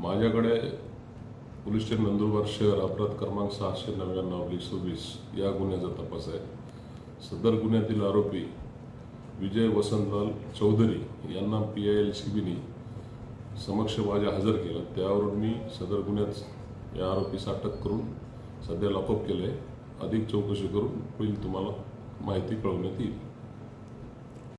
माझ्याकडे police station Nandurbar शहर अपराध क्रमांक 699/26 या गुन्ह्याचा तपास आहे। सदर गुन्ह्यातील आरोपी विजय वसंतलाल चौधरी यांना PILCBने समक्ष माझ्या हजर केलं। त्यावरून मी सदर गुन्ह्यात या आरोपीस अटक करून सध्या लॉकअप केले। अधिक चौकशी करून पुढील तुम्हाला माहिती कळवण्यात येईल।